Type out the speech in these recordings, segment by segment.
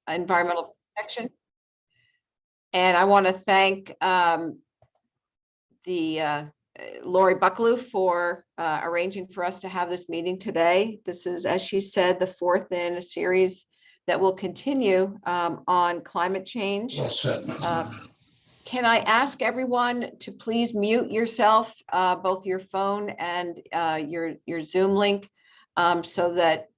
environmental protection. And I want to thank Lori Bucklew for arranging for us to have this meeting today. This is, as she said, the fourth in a series that will continue on climate change. Can I ask everyone to please mute yourself, both your phone and your Zoom link, so that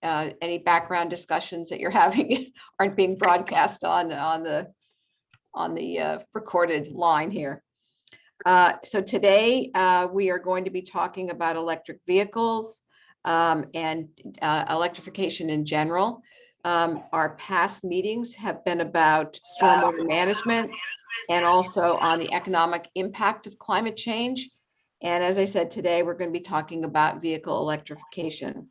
any background discussions that you're having aren't being broadcast on the recorded line here. So today we are going to be talking about electric vehicles and electrification in general. Our past meetings have been about stormwater management and also on the economic impact of climate change. And as I said, today we're going to be talking about vehicle electrification.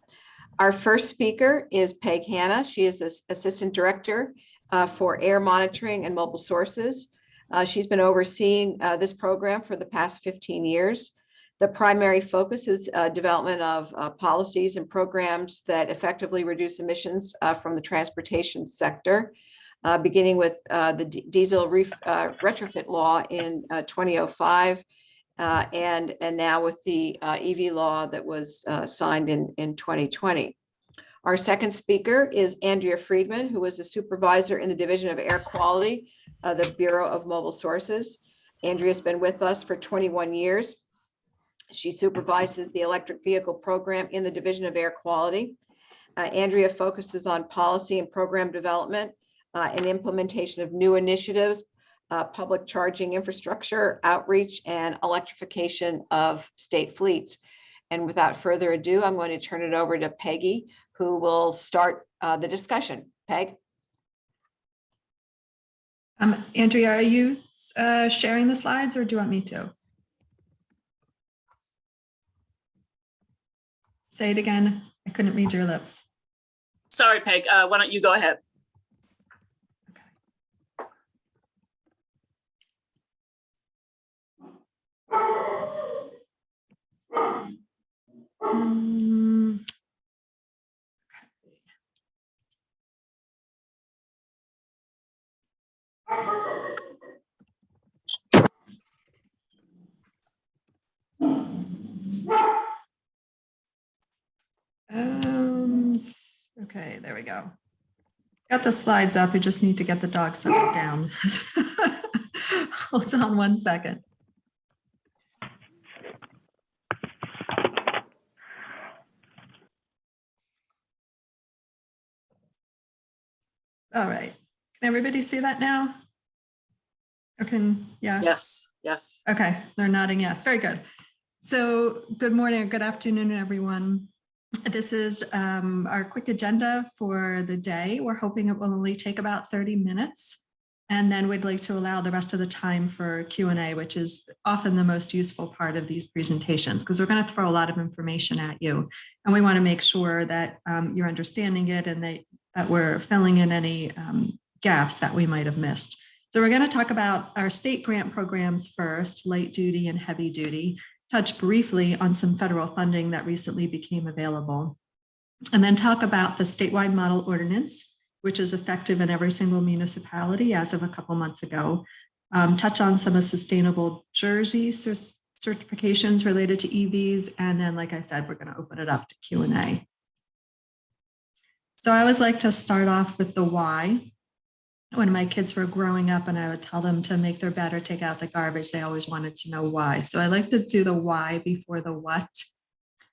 Our first speaker is Peg Hanna. She is the Assistant Director for Air Monitoring and Mobile Sources. She's been overseeing this program for the past 15 years. The primary focus is development of policies and programs that effectively reduce emissions from the transportation sector, beginning with the diesel retrofit law in 2005, and now with the EV law that was signed in 2020. Our second speaker is Andrea Friedman, who is a supervisor in the Division of Air Quality, the Bureau of Mobile Sources. Andrea's been with us for 21 years. She supervises the electric vehicle program in the Division of Air Quality. Andrea focuses on policy and program development and implementation of new initiatives, public charging infrastructure, outreach, and electrification of state fleets. And without further ado, I'm going to turn it over to Peggy, who will start the discussion. Peg? Andrea, are you sharing the slides, or do you want me to? Say it again. I couldn't read your lips. Sorry, Peg. Why don't you go ahead? Okay, there we go. Got the slides up. We just need to get the dog settled down. Hold on one second. All right. Can everybody see that now? Or yeah? Yes, yes. Okay, they're nodding yes. Very good. So good morning or good afternoon, everyone. This is our quick agenda for the day. We're hoping it will only take about 30 minutes. And then we'd like to allow the rest of the time for Q&A, which is often the most useful part of these presentations, because we're going to throw a lot of information at you. And we want to make sure that you're understanding it and that we're filling in any gaps that we might have missed. So we're going to talk about our state grant programs first, light duty and heavy duty, touch briefly on some federal funding that recently became available, and then talk about the statewide model ordinance, which is effective in every single municipality as of a couple months ago, touch on some of sustainable Jersey certifications related to EVs, and then, like I said, we're going to open it up to Q&A. So I always like to start off with the why. When my kids were growing up and I would tell them to make their bed or take out the garbage, they always wanted to know why. So I like to do the why before the what.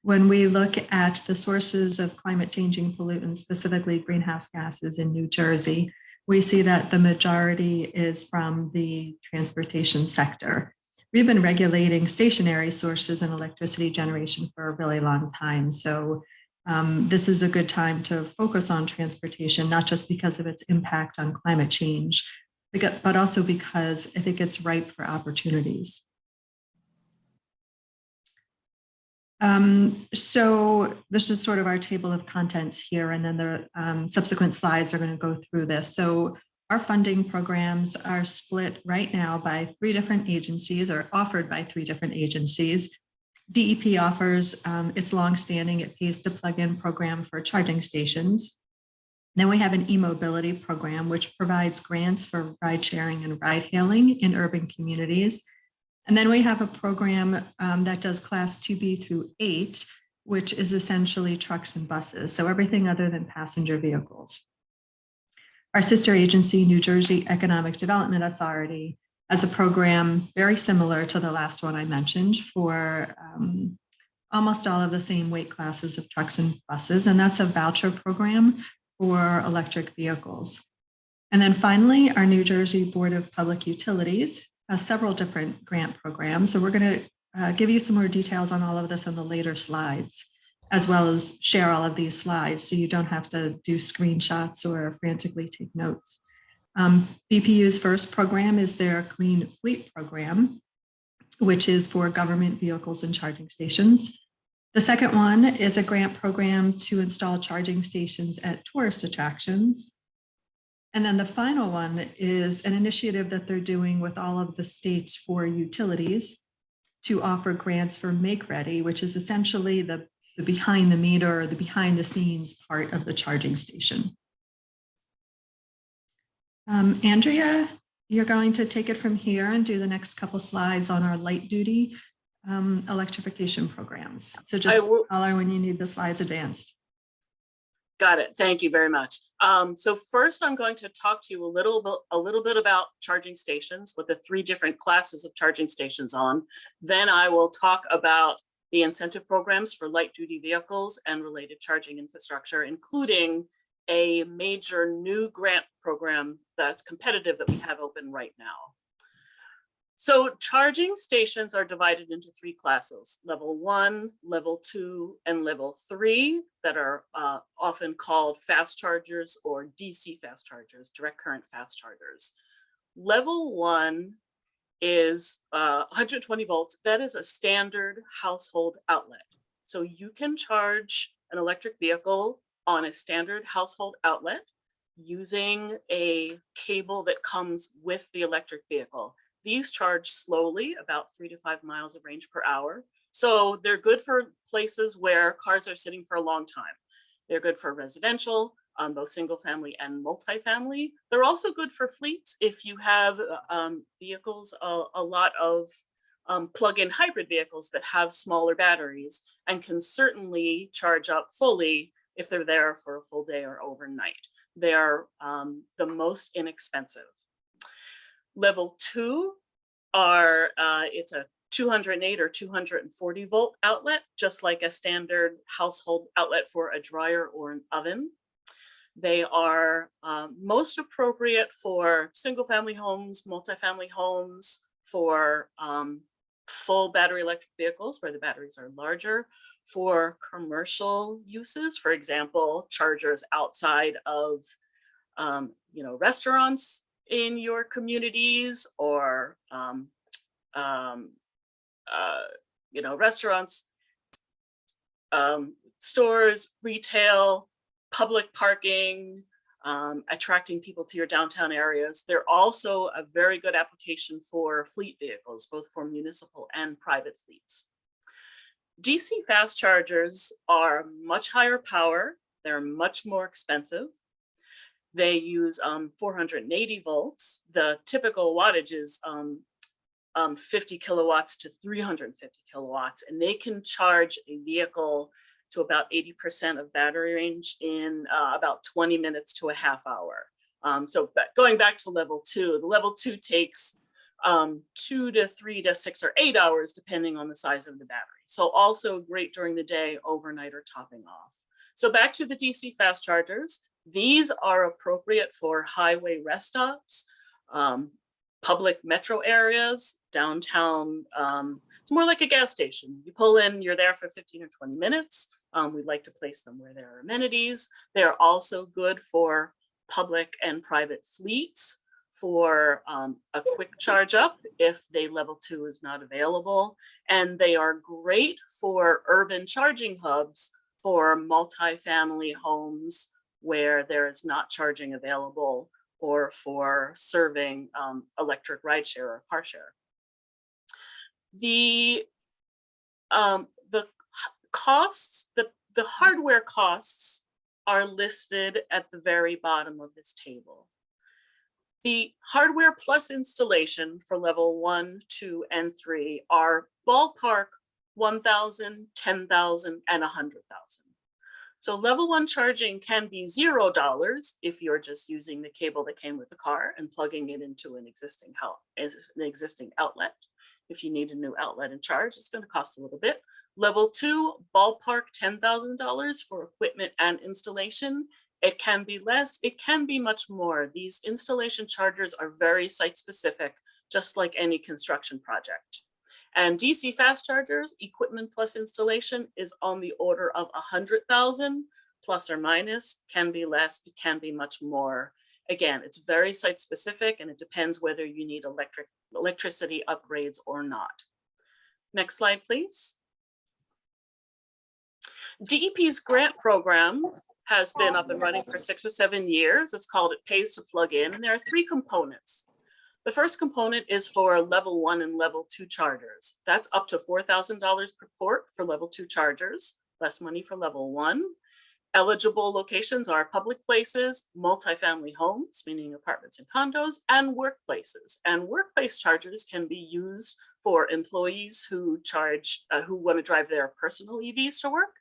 When we look at the sources of climate changing pollutants, specifically greenhouse gases in New Jersey, we see that the majority is from the transportation sector. We've been regulating stationary sources and electricity generation for a really long time. So this is a good time to focus on transportation, not just because of its impact on climate change, but also because I think it's ripe for opportunities. So this is sort of our table of contents here, and then the subsequent slides are going to go through this. So our funding programs are split right now by 3 different agencies, or offered by 3 different agencies. DEP offers its longstanding It Pays to Plug In program for charging stations. Then we have an e-mobility program, which provides grants for ride sharing and ride hailing in urban communities. And then we have a program that does class 2B through 8, which is essentially trucks and buses, so everything other than passenger vehicles. Our sister agency, New Jersey Economic Development Authority, has a program very similar to the last one I mentioned for almost all of the same weight classes of trucks and buses, and that's a voucher program for electric vehicles. And then finally, our New Jersey Board of Public Utilities has several different grant programs. So we're going to give you some more details on all of this in the later slides, as well as share all of these slides so you don't have to do screenshots or frantically take notes. BPU's first program is their Clean Fleet program, which is for government vehicles and charging stations. The second one is a grant program to install charging stations at tourist attractions. And then the final one is an initiative that they're doing with all of the states for utilities to offer grants for Make Ready, which is essentially the behind the meter, or the behind the scenes part of the charging station. Andrea, you're going to take it from here and do the next couple slides on our light duty electrification programs. So just holler when you need the slides advanced. Got it. Thank you very much. So first, I'm going to talk to you a little bit about charging stations, with the 3 different classes of charging stations on. Then I will talk about the incentive programs for light duty vehicles and related charging infrastructure, including a major new grant program that's competitive that we have open right now. So charging stations are divided into 3 classes: level 1, level 2, and level 3, that are often called fast chargers or DC fast chargers, direct current fast chargers. Level 1 is 120 volts. That is a standard household outlet. So you can charge an electric vehicle on a standard household outlet using a cable that comes with the electric vehicle. These charge slowly, about 3 to 5 miles of range per hour. So they're good for places where cars are sitting for a long time. They're good for residential, both single family and multifamily. They're also good for fleets if you have vehicles, a lot of plug-in hybrid vehicles that have smaller batteries and can certainly charge up fully if they're there for a full day or overnight. They're the most inexpensive. Level 2 are, it's a 208 or 240 volt outlet, just like a standard household outlet for a dryer or an oven. They are most appropriate for single family homes, multifamily homes, for full battery electric vehicles where the batteries are larger, for commercial uses, for example, chargers outside of restaurants in your communities, or restaurants, stores, retail, public parking, attracting people to your downtown areas. They're also a very good application for fleet vehicles, both for municipal and private fleets. DC fast chargers are much higher power. They're much more expensive. They use 480 volts. The typical wattage is 50 kilowatts to 350 kilowatts, and they can charge a vehicle to about 80% of battery range in about 20 minutes to a half hour. So going back to level 2, the level 2 takes 2 to 3 to 6 or 8 hours, depending on the size of the battery. So also great during the day, overnight, or topping off. So back to the DC fast chargers. These are appropriate for highway rest stops, public metro areas, downtown. It's more like a gas station. You pull in, you're there for 15 or 20 minutes. We'd like to place them where there are amenities. They're also good for public and private fleets for a quick charge up if the level 2 is not available. And they are great for urban charging hubs for multifamily homes where there is not charging available, or for serving electric rideshare or car share. The costs, the hardware costs are listed at the very bottom of this table. The hardware plus installation for level 1, 2, and 3 are ballpark 1,000, 10,000, and 100,000. So level 1 charging can be $0 if you're just using the cable that came with the car and plugging it into an existing outlet. If you need a new outlet and charge, it's going to cost a little bit. Level 2, ballpark $10,000 for equipment and installation. It can be less, it can be much more. These installation chargers are very site specific, just like any construction project. And DC fast chargers, equipment plus installation, is on the order of 100,000 plus or minus, can be less, it can be much more. Again, it's very site specific and it depends whether you need electricity upgrades or not. Next slide, please. DEP's grant program has been up and running for 6 or 7 years. It's called It Pays to Plug In, and there are 3 components. The first component is for level 1 and level 2 chargers. That's up to $4,000 per port for level 2 chargers, less money for level 1. Eligible locations are public places, multifamily homes, meaning apartments and condos, and workplaces. And workplace chargers can be used for employees who want to drive their personal EVs to work,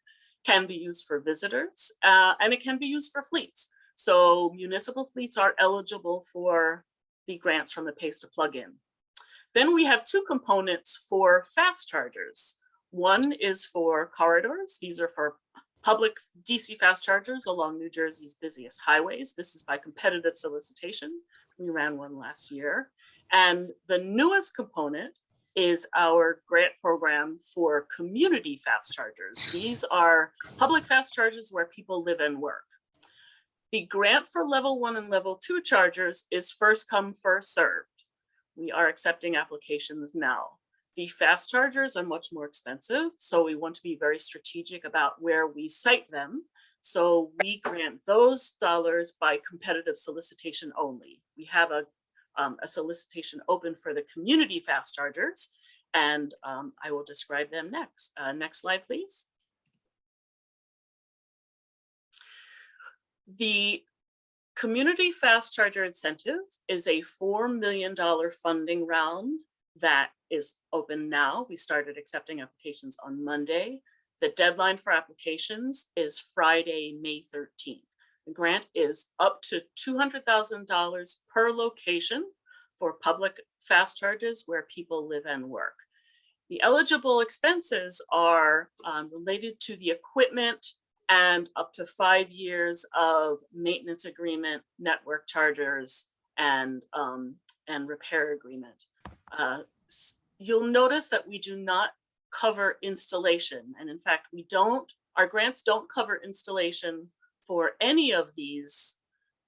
can be used for visitors, and it can be used for fleets. So municipal fleets are eligible for the grants from the Pays to Plug In. Then we have 2 components for fast chargers. One is for corridors. These are for public DC fast chargers along New Jersey's busiest highways. This is by competitive solicitation. We ran one last year. And the newest component is our grant program for community fast chargers. These are public fast chargers where people live and work. The grant for level 1 and level 2 chargers is first come, first served. We are accepting applications now. The fast chargers are much more expensive, so we want to be very strategic about where we site them. So we grant those dollars by competitive solicitation only. We have a solicitation open for the community fast chargers, and I will describe them next. Next slide, please. The community fast charger incentive is a $4 million funding round that is open now. We started accepting applications on Monday. The deadline for applications is Friday, May 13th. The grant is up to $200,000 per location for public fast chargers where people live and work. The eligible expenses are related to the equipment and up to 5 years of maintenance agreement, network chargers, and repair agreement. You'll notice that we do not cover installation. And in fact, our grants don't cover installation for any of these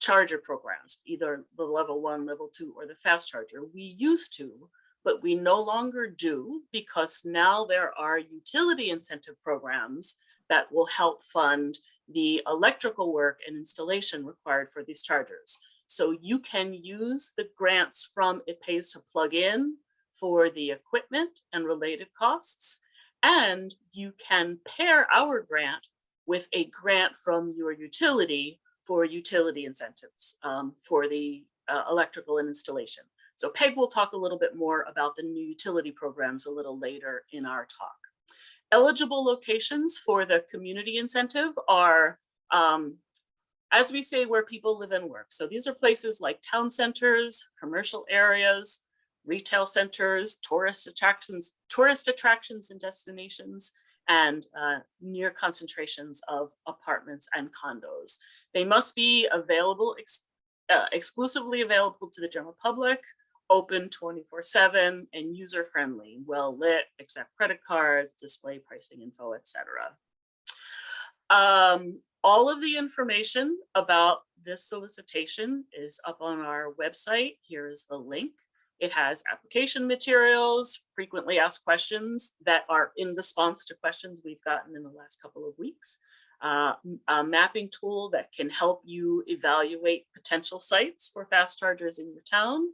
charger programs, either the level 1, level 2, or the fast charger. We used to, but we no longer do, because now there are utility incentive programs that will help fund the electrical work and installation required for these chargers. So you can use the grants from It Pays to Plug In for the equipment and related costs, and you can pair our grant with a grant from your utility for utility incentives for the electrical and installation. So Peg will talk a little bit more about the new utility programs a little later in our talk. Eligible locations for the community incentive are, as we say, where people live and work. So these are places like town centers, commercial areas, retail centers, tourist attractions and destinations, and near concentrations of apartments and condos. They must be available, exclusively available to the general public, open 24/7, and user-friendly, well lit, accept credit cards, display pricing info, etc. All of the information about this solicitation is up on our website. Here is the link. It has application materials, frequently asked questions that are in response to questions we've gotten in the last couple of weeks, a mapping tool that can help you evaluate potential sites for fast chargers in your town,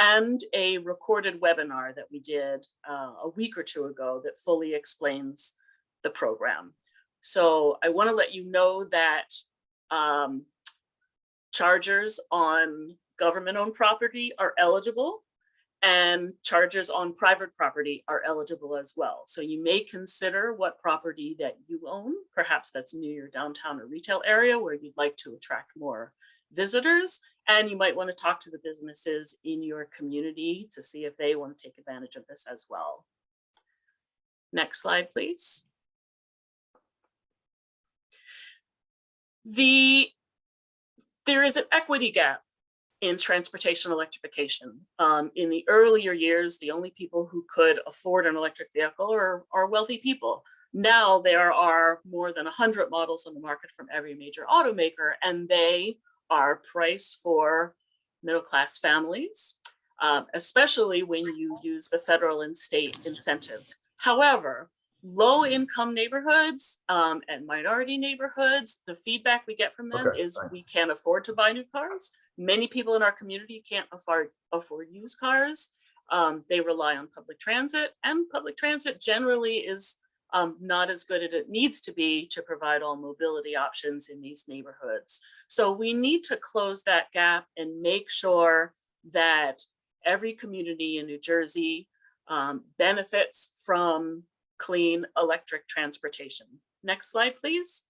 and a recorded webinar that we did a week or 2 ago that fully explains the program. So I want to let you know that chargers on government-owned property are eligible, and chargers on private property are eligible as well. So you may consider what property that you own, perhaps that's near your downtown or retail area where you'd like to attract more visitors, and you might want to talk to the businesses in your community to see if they want to take advantage of this as well. Next slide, please. There is an equity gap in transportation electrification. In the earlier years, the only people who could afford an electric vehicle are wealthy people. Now there are more than 100 models on the market from every major automaker, and they are priced for middle-class families, especially when you use the federal and state incentives. However, low-income neighborhoods and minority neighborhoods, the feedback we get from them is we can't afford to buy new cars. Many people in our community can't afford used cars. They rely on public transit, and public transit generally is not as good as it needs to be to provide all mobility options in these neighborhoods. So we need to close that gap and make sure that every community in New Jersey benefits from clean electric transportation. Next slide, please.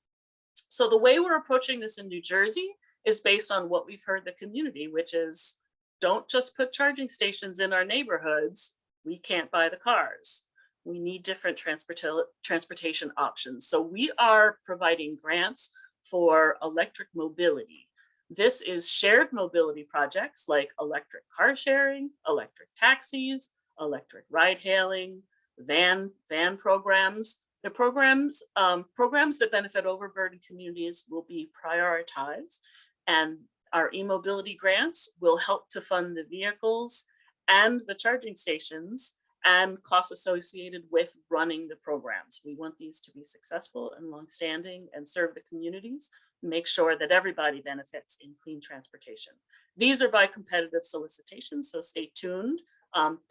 So the way we're approaching this in New Jersey is based on what we've heard the community, which is don't just put charging stations in our neighborhoods. We can't buy the cars. We need different transportation options. So we are providing grants for electric mobility. This is shared mobility projects like electric car sharing, electric taxis, electric ride hailing, van programs. The programs that benefit overburdened communities will be prioritized, and our e-mobility grants will help to fund the vehicles and the charging stations and costs associated with running the programs. We want these to be successful and longstanding and serve the communities and make sure that everybody benefits in clean transportation. These are by competitive solicitation, so stay tuned.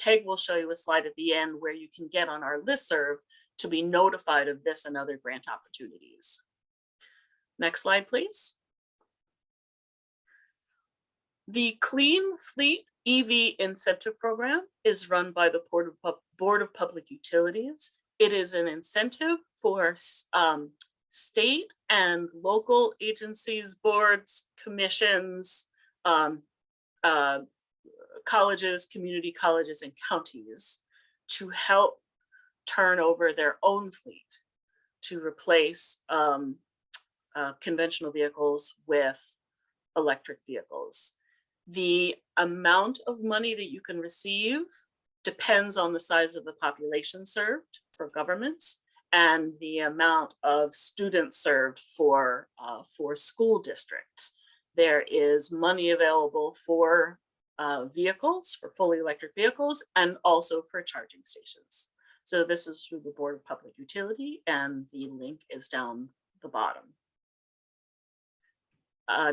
Peg will show you a slide at the end where you can get on our listserv to be notified of this and other grant opportunities. Next slide, please. The Clean Fleet EV Incentive Program is run by the Board of Public Utilities. It is an incentive for state and local agencies, boards, commissions, colleges, community colleges, and counties to help turn over their own fleet to replace conventional vehicles with electric vehicles. The amount of money that you can receive depends on the size of the population served for governments and the amount of students served for school districts. There is money available for vehicles, for fully electric vehicles, and also for charging stations. So this is through the Board of Public Utility, and the link is down the bottom.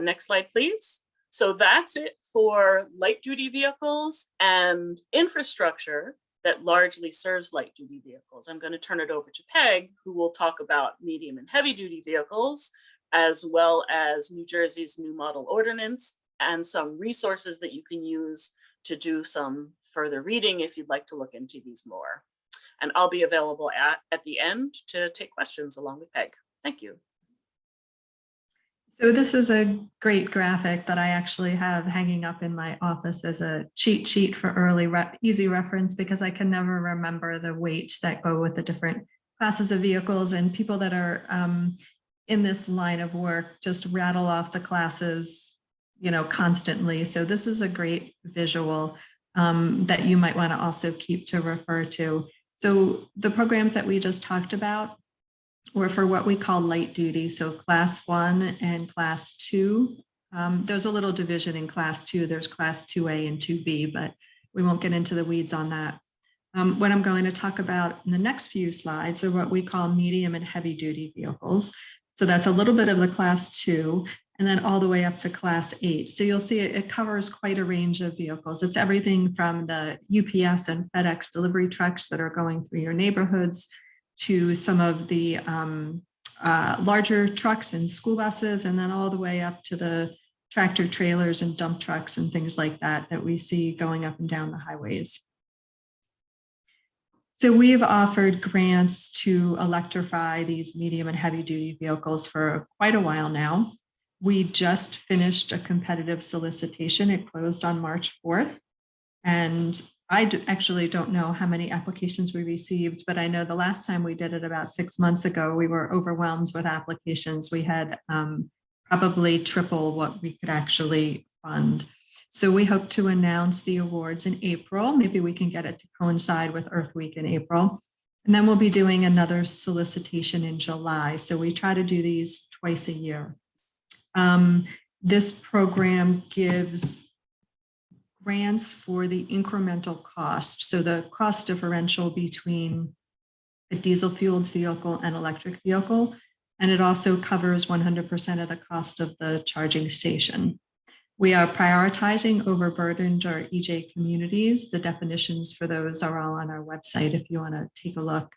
Next slide, please. So that's it for light duty vehicles and infrastructure that largely serves light duty vehicles. I'm going to turn it over to Peg, who will talk about medium and heavy duty vehicles, as well as New Jersey's new model ordinance and some resources that you can use to do some further reading if you'd like to look into these more. And I'll be available at the end to take questions along with Peg. Thank you. So this is a great graphic that I actually have hanging up in my office as a cheat sheet for easy reference, because I can never remember the weights that go with the different classes of vehicles, and people that are in this line of work just rattle off the classes, constantly. So this is a great visual that you might want to also keep to refer to. So the programs that we just talked about were for what we call light duty. So class 1 and class 2. There's a little division in class 2. There's class 2A and 2B, but we won't get into the weeds on that. What I'm going to talk about in the next few slides are what we call medium and heavy duty vehicles. So that's a little bit of the class 2 and then all the way up to class 8. So you'll see it covers quite a range of vehicles. It's everything from the UPS and FedEx delivery trucks that are going through your neighborhoods to some of the larger trucks and school buses, and then all the way up to the tractor trailers and dump trucks and things like that that we see going up and down the highways. So we've offered grants to electrify these medium and heavy duty vehicles for quite a while now. We just finished a competitive solicitation. It closed on March 4th. And I actually don't know how many applications we received, but I know the last time we did it about 6 months ago, we were overwhelmed with applications. We had probably triple what we could actually fund. So we hope to announce the awards in April. Maybe we can get it to coincide with Earth Week in April. And then we'll be doing another solicitation in July. So we try to do these twice a year. This program gives grants for the incremental cost. So the cost differential between a diesel fueled vehicle and electric vehicle. And it also covers 100% of the cost of the charging station. We are prioritizing overburdened or EJ communities. The definitions for those are all on our website if you want to take a look.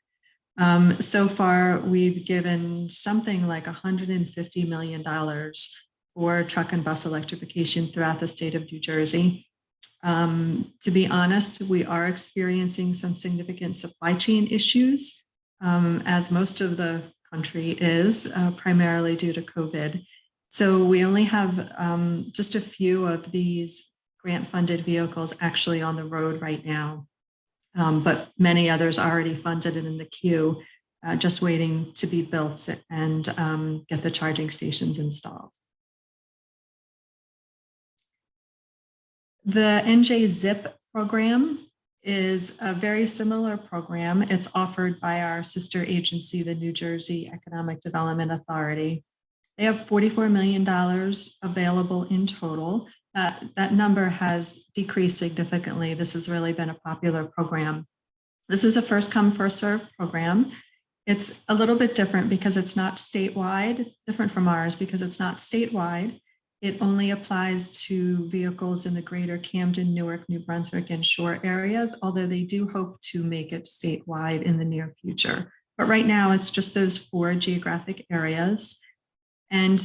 So far, we've given something like $150 million for truck and bus electrification throughout the state of New Jersey. To be honest, we are experiencing some significant supply chain issues, as most of the country is, primarily due to COVID. So we only have just a few of these grant-funded vehicles actually on the road right now, but many others already funded and in the queue, just waiting to be built and get the charging stations installed. The NJZEP program is a very similar program. It's offered by our sister agency, the New Jersey Economic Development Authority. They have $44 million available in total. That number has decreased significantly. This has really been a popular program. This is a first come, first served program. It's a little bit different because it's not statewide, different from ours because it's not statewide. It only applies to vehicles in the greater Camden, Newark, New Brunswick, and Shore areas, although they do hope to make it statewide in the near future. But right now, it's just those 4 geographic areas. And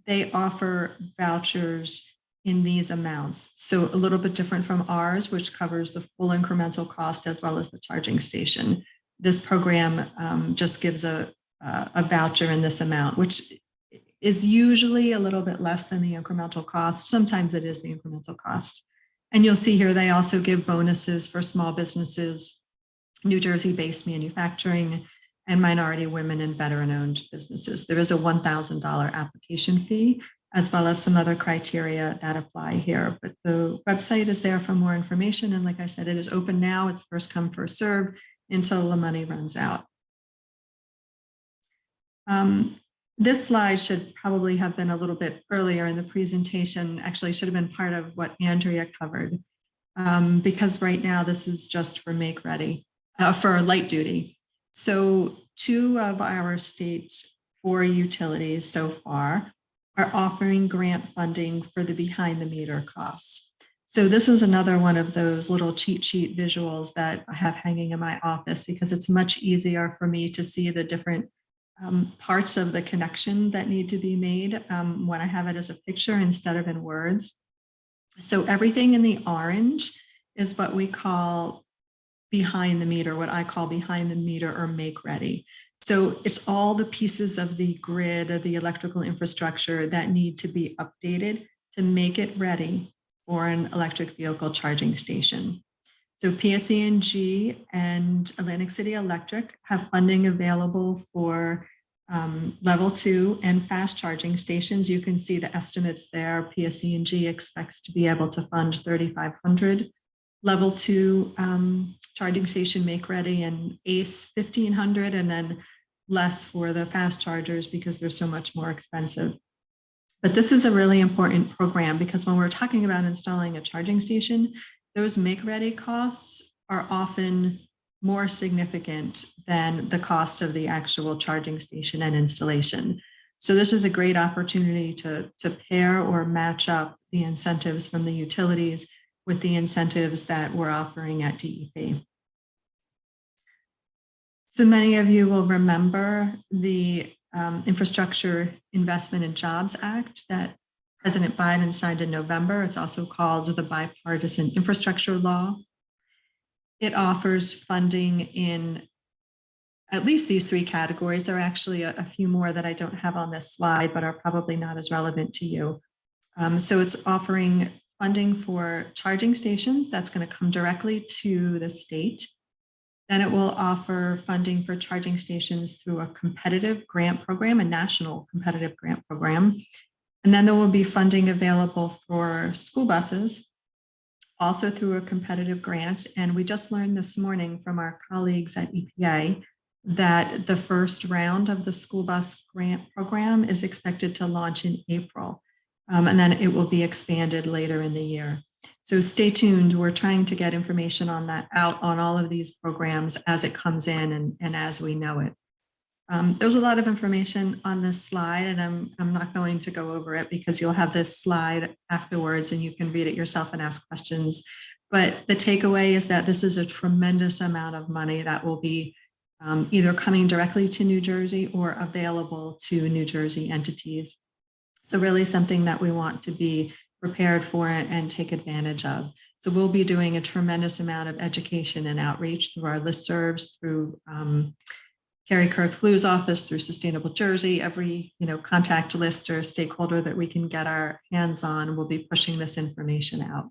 they offer vouchers in these amounts. So a little bit different from ours, which covers the full incremental cost as well as the charging station. This program just gives a voucher in this amount, which is usually a little bit less than the incremental cost. Sometimes it is the incremental cost. And you'll see here, they also give bonuses for small businesses, New Jersey-based manufacturing, and minority women and veteran-owned businesses. There is a $1,000 application fee, as well as some other criteria that apply here. But the website is there for more information. And like I said, it is open now. It's first come, first serve until the money runs out. This slide should probably have been a little bit earlier in the presentation. Actually, should have been part of what Andrea covered, because right now this is just for make ready, for light duty. So 2 of our state's 4 utilities so far are offering grant funding for the behind the meter costs. So this is another one of those little cheat sheet visuals that I have hanging in my office because it's much easier for me to see the different parts of the connection that need to be made when I have it as a picture instead of in words. So everything in the orange is what we call behind the meter, what I call behind the meter or make ready. So it's all the pieces of the grid of the electrical infrastructure that need to be updated to make it ready for an electric vehicle charging station. So PSE&G and Atlantic City Electric have funding available for level 2 and fast charging stations. You can see the estimates there. PSE&G expects to be able to fund 3,500 level 2 charging station make ready, and ACE 1,500, and then less for the fast chargers because they're so much more expensive. But this is a really important program because when we're talking about installing a charging station, those make ready costs are often more significant than the cost of the actual charging station and installation. So this is a great opportunity to pair or match up the incentives from the utilities with the incentives that we're offering at DEP. So many of you will remember the Infrastructure Investment and Jobs Act that President Biden signed in November. It's also called the Bipartisan Infrastructure Law. It offers funding in at least these three categories. There are actually a few more that I don't have on this slide, but are probably not as relevant to you. So it's offering funding for charging stations. That's going to come directly to the state. Then it will offer funding for charging stations through a competitive grant program, a national competitive grant program. And then there will be funding available for school buses, also through a competitive grant. And we just learned this morning from our colleagues at EPA that the first round of the school bus grant program is expected to launch in April. And then it will be expanded later in the year. So stay tuned. We're trying to get information on that out on all of these programs as it comes in and as we know it. There's a lot of information on this slide, and I'm not going to go over it because you'll have this slide afterwards and you can read it yourself and ask questions. But the takeaway is that this is a tremendous amount of money that will be either coming directly to New Jersey or available to New Jersey entities. So really something that we want to be prepared for it and take advantage of. So we'll be doing a tremendous amount of education and outreach through our listservs, through Carrie Kirk Flu's office, through Sustainable Jersey. Every contact list or stakeholder that we can get our hands on, we'll be pushing this information out.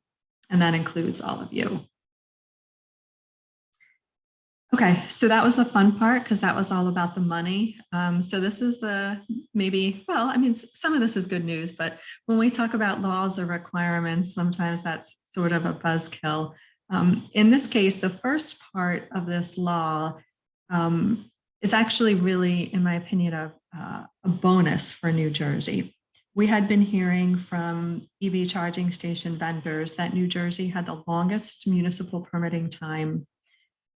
And that includes all of you. Okay, so that was the fun part because that was all about the money. So this is some of this is good news, but when we talk about laws or requirements, sometimes that's sort of a buzzkill. In this case, the first part of this law is actually really, in my opinion, a bonus for New Jersey. We had been hearing from EV charging station vendors that New Jersey had the longest municipal permitting time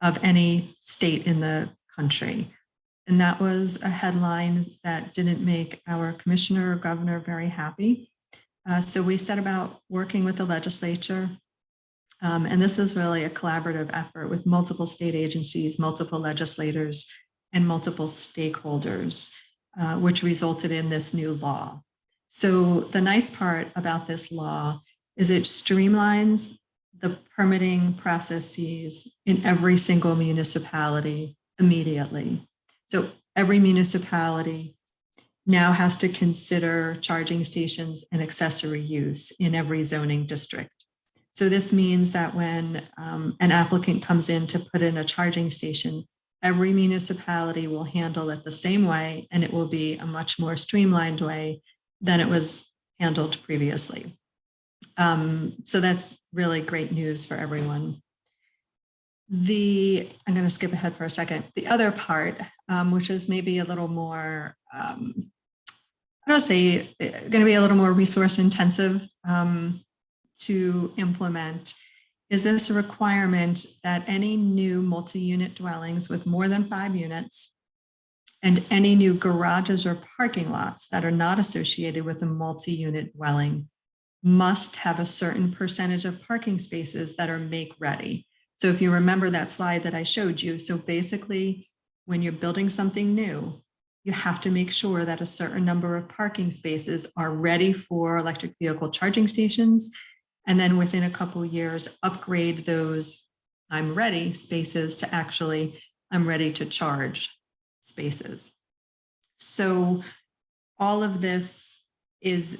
of any state in the country. And that was a headline that didn't make our commissioner or governor very happy. So we set about working with the legislature. And this is really a collaborative effort with multiple state agencies, multiple legislators, and multiple stakeholders, which resulted in this new law. So the nice part about this law is it streamlines the permitting processes in every single municipality immediately. So every municipality now has to consider charging stations and accessory use in every zoning district. So this means that when an applicant comes in to put in a charging station, every municipality will handle it the same way, and it will be a much more streamlined way than it was handled previously. So that's really great news for everyone. I'm going to skip ahead for a second. The other part, which is maybe a little more, going to be a little more resource intensive to implement, is this a requirement that any new multi-unit dwellings with more than 5 units and any new garages or parking lots that are not associated with a multi-unit dwelling must have a certain percentage of parking spaces that are make ready. So if you remember that slide that I showed you, so basically when you're building something new, you have to make sure that a certain number of parking spaces are ready for electric vehicle charging stations. And then within a couple of years, upgrade those I'm ready spaces to actually I'm ready to charge spaces. So all of this is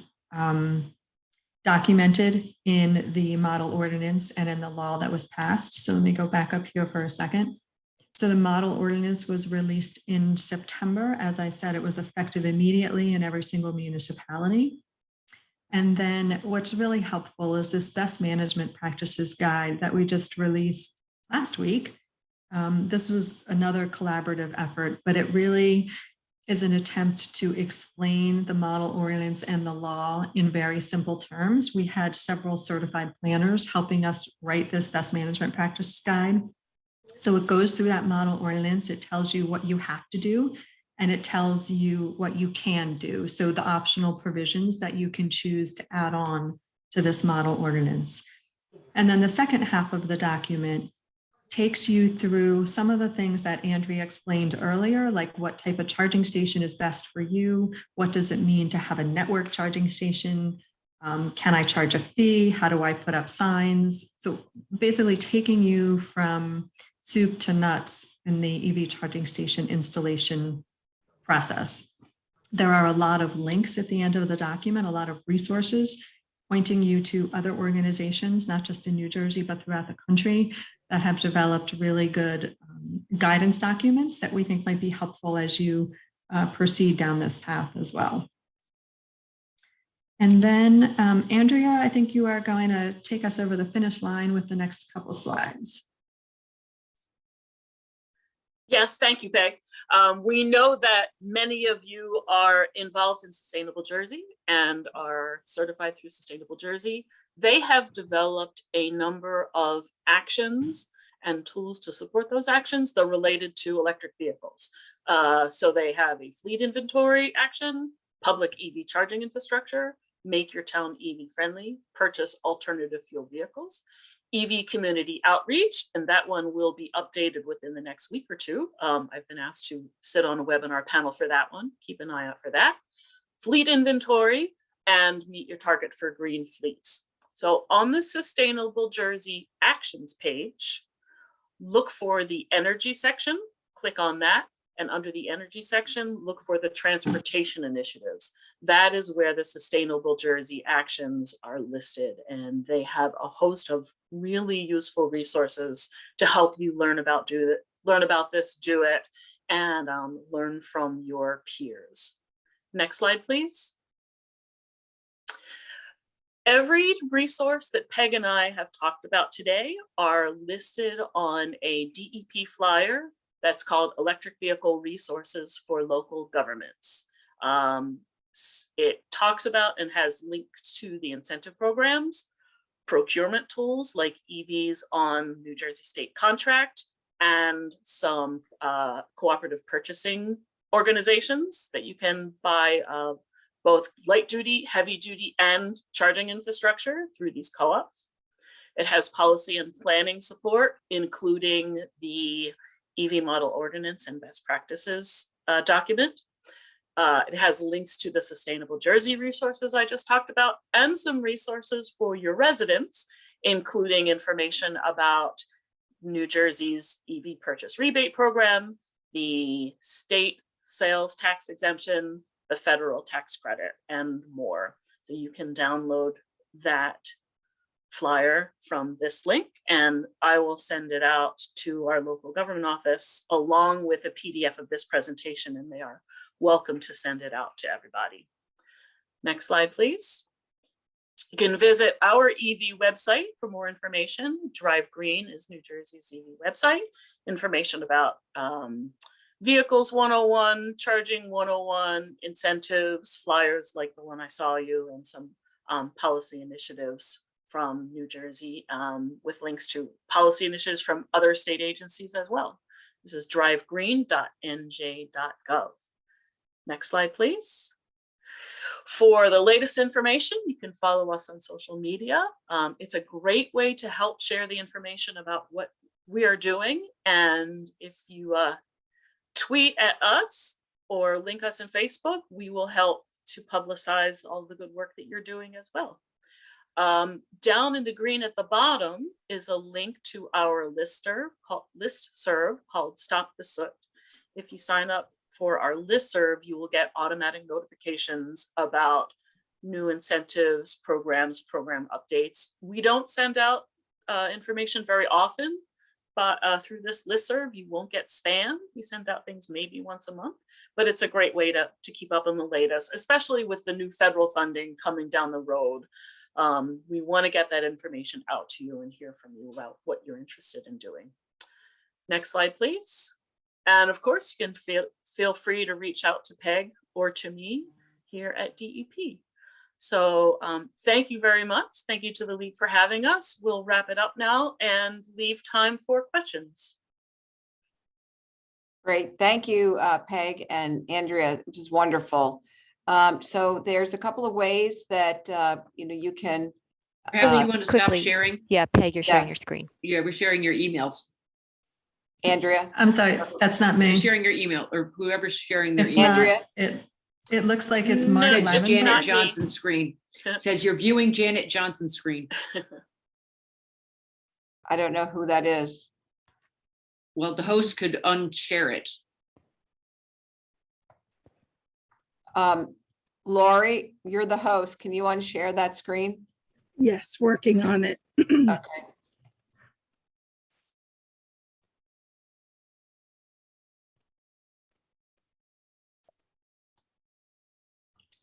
documented in the model ordinance and in the law that was passed. So let me go back up here for a second. So the model ordinance was released in September. As I said, it was effective immediately in every single municipality. And then what's really helpful is this best management practices guide that we just released last week. This was another collaborative effort, but it really is an attempt to explain the model ordinance and the law in very simple terms. We had several certified planners helping us write this best management practice guide. So it goes through that model ordinance. It tells you what you have to do, and it tells you what you can do. So the optional provisions that you can choose to add on to this model ordinance. And then the second half of the document takes you through some of the things that Andrea explained earlier, like what type of charging station is best for you? What does it mean to have a network charging station? Can I charge a fee? How do I put up signs? So basically taking you from soup to nuts in the EV charging station installation process. There are a lot of links at the end of the document, a lot of resources pointing you to other organizations, not just in New Jersey, but throughout the country, that have developed really good guidance documents that we think might be helpful as you proceed down this path as well. And then, Andrea, I think you are going to take us over the finish line with the next couple slides. Yes, thank you, Peg. We know that many of you are involved in Sustainable Jersey and are certified through Sustainable Jersey. They have developed a number of actions and tools to support those actions that are related to electric vehicles. So they have a fleet inventory action, public EV charging infrastructure, make your town EV friendly, purchase alternative fuel vehicles, EV community outreach, and that one will be updated within the next week or two. I've been asked to sit on a webinar panel for that one. Keep an eye out for that. Fleet inventory and meet your target for green fleets. So on the Sustainable Jersey Actions page, look for the energy section, click on that. And under the energy section, look for the transportation initiatives. That is where the Sustainable Jersey actions are listed. And they have a host of really useful resources to help you learn about this, do it, and learn from your peers. Next slide, please. Every resource that Peg and I have talked about today are listed on a DEP flyer that's called Electric Vehicle Resources for Local Governments. It talks about and has links to the incentive programs, procurement tools like EVs on New Jersey state contract, and some cooperative purchasing organizations that you can buy both light duty, heavy duty, and charging infrastructure through these co-ops. It has policy and planning support, including the EV model ordinance and best practices document. It has links to the Sustainable Jersey resources I just talked about, and some resources for your residents, including information about New Jersey's EV purchase rebate program, the state sales tax exemption, the federal tax credit, and more. So you can download that flyer from this link, and I will send it out to our local government office along with a PDF of this presentation, and they are welcome to send it out to everybody. Next slide, please. You can visit our EV website for more information. Drive Green is New Jersey's EV website. Information about Vehicles 101, Charging 101, incentives, flyers like the one I saw you, and some policy initiatives from New Jersey with links to policy initiatives from other state agencies as well. This is drivegreen.nj.gov. Next slide, please. For the latest information, you can follow us on social media. It's a great way to help share the information about what we are doing. And if you tweet at us or link us in Facebook, we will help to publicize all the good work that you're doing as well. Down in the green at the bottom is a link to our listserv called Stop the Soot. If you sign up for our listserv, you will get automatic notifications about new incentives, programs, program updates. We don't send out information very often, but through this listserv, you won't get spam. We send out things maybe once a month, but it's a great way to keep up on the latest, especially with the new federal funding coming down the road. We want to get that information out to you and hear from you about what you're interested in doing. Next slide, please. And of course, you can feel free to reach out to Peg or to me here at DEP. So thank you very much. Thank you to the League for having us. We'll wrap it up now and leave time for questions. Great. Thank you, Peg and Andrea, which is wonderful. So there's a couple of ways that you can. Perhaps you want to stop quickly. sharing? Yeah, Peg, you're sharing your screen. Yeah, we're sharing your emails. Andrea? I'm sorry, that's not You're me. sharing your email, or whoever's sharing their It's email. Andrea? not, it looks like it's Mark No, Said it's Janet not Levenberg. me. Johnson's screen. Says you're viewing Janet Johnson's screen. I don't know who that is. Well, the host could unshare it. Lori, you're the host. Can you unshare that screen? Yes, working on it. Okay.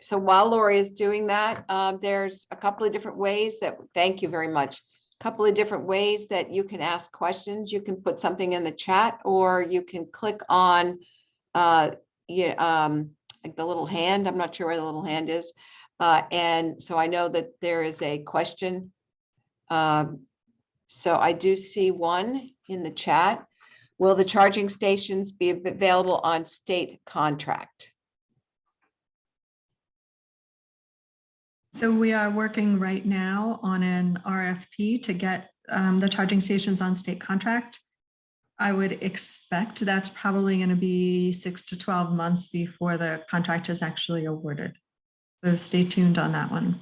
So while Lori is doing that, there's a couple of different ways that, thank you very much. A couple of different ways that you can ask questions. You can put something in the chat, or you can click on like the little hand. I'm not sure where the little hand is. And so I know that there is a question. So I do see one in the chat. Will the charging stations be available on state contract? So we are working right now on an RFP to get the charging stations on state contract. I would expect that's probably going to be 6 to 12 months before the contract is actually awarded. So stay tuned on that one.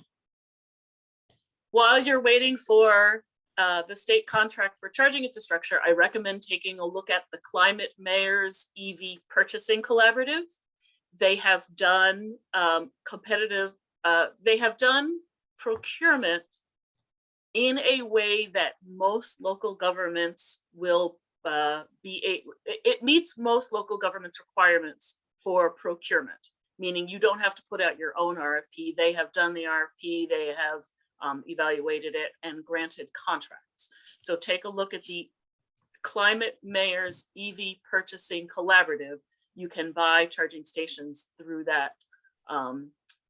While you're waiting for the state contract for charging infrastructure, I recommend taking a look at the Climate Mayor's EV Purchasing Collaborative. They have done they have done procurement in a way that most local governments will it meets most local governments' requirements for procurement, meaning you don't have to put out your own RFP. They have done the RFP, they have evaluated it and granted contracts. So take a look at the Climate Mayor's EV Purchasing Collaborative. You can buy charging stations through that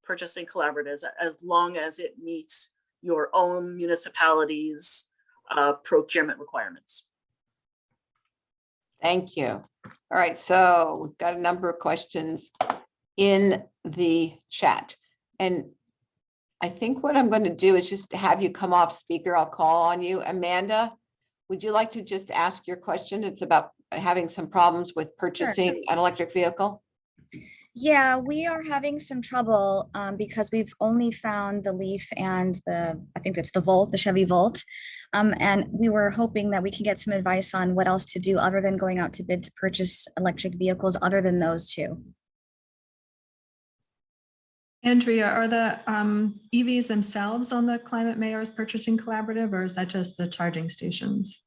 purchasing collaboratives as long as it meets your own municipality's procurement requirements. Thank you. All right, so we've got a number of questions in the chat. And I think what I'm going to do is just have you come off speaker. I'll call on you. Amanda, would you like to just ask your question? It's about having some problems with purchasing an electric vehicle. Yeah, we are having some trouble because we've only found the Leaf and I think that's the Volt, the Chevy Volt. And we were hoping that we can get some advice on what else to do other than going out to bid to purchase electric vehicles other than those two. Andrea, are the EVs themselves on the Climate Mayor's Purchasing Collaborative, or is that just the charging stations?